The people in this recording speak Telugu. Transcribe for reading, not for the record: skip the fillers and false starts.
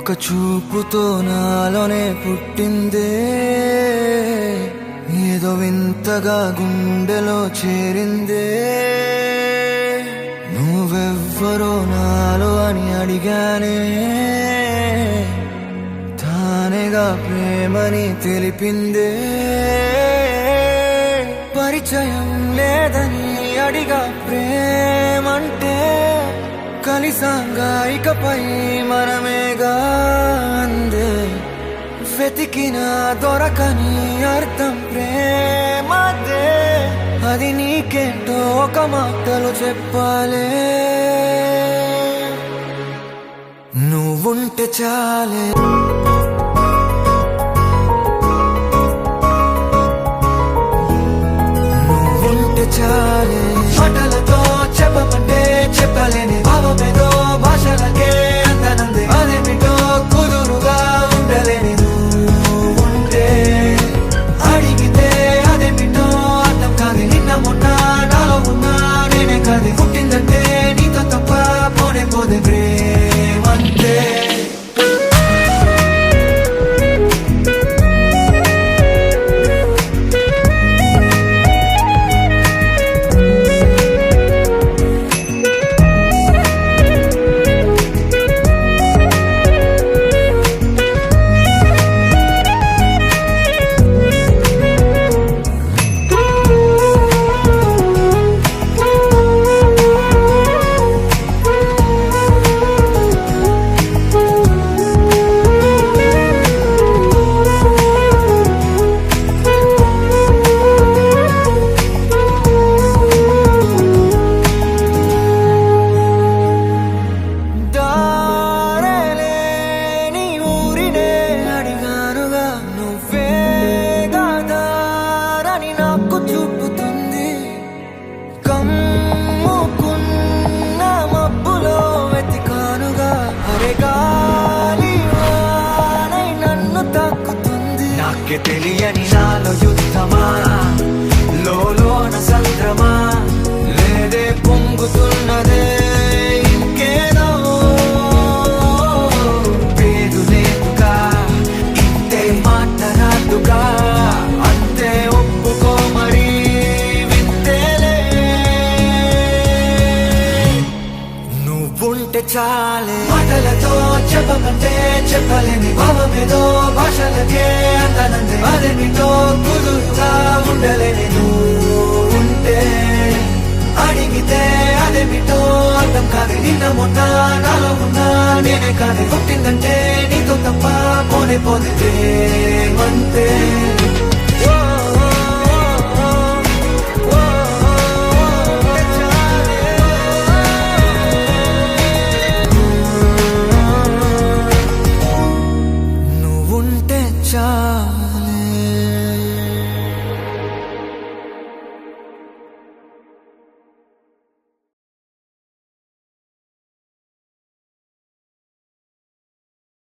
ఒక చూపుతో నాలోనే పుట్టిందే, ఏదో వింతగా గుండెలో చేరిందే. నువ్వెవ్వరో నాలో అని అడిగానే, తానేగా ప్రేమని తెలిపిందే. పరిచయం లేదని అడిగా ప్రేమంటే, కలిసాంగా ఇకపై మనమేగా అందే. వెతికిన దొరకని అర్థం ప్రేమదే, అది నీకేంటో ఒక మాటలో చెప్పాలే. నువ్వుంటే చాలే, నువ్వుంటే చాలే. మాటలతో చెప్పమంటే చెప్పలేని భావమేదో భాషలకే అందనందే. అదేమిటో కుదురుగా ఉండలేని నువ్వుంటే, అడిగితే అదేమిటో అర్థం కాదు. నిన్న మొన్న నాలో ఉన్నా నేనే కాదు. పుట్టిందంటే నీతో తప్ప పోనే పోదే ప్రేమంటే. తెలియని నాలో యుద్ధమా, లోన సంద్రమా, లేదే పొంగుతున్నదే ఇంకేదో. పేరు లేదుగా, ఇంతే మాట్లాడుగా, అంతే ఒప్పుకో మరి వింతేలే. నువ్వుంటే చాలే, మాటలతో చెప్పమంటే చెప్పలేని భావమేదో భాషలకే అందనందే. అదేమిటో కుదురుగా ఉండలేని నువ్వుంటే, అడిగితే అదేమిటో అర్థం కాదు. నిన్న మొన్న నాలో ఉన్నా నేనే కాదు. పుట్టిందంటే నీతో తప్ప పోనే పోదే ప్రేమంతే.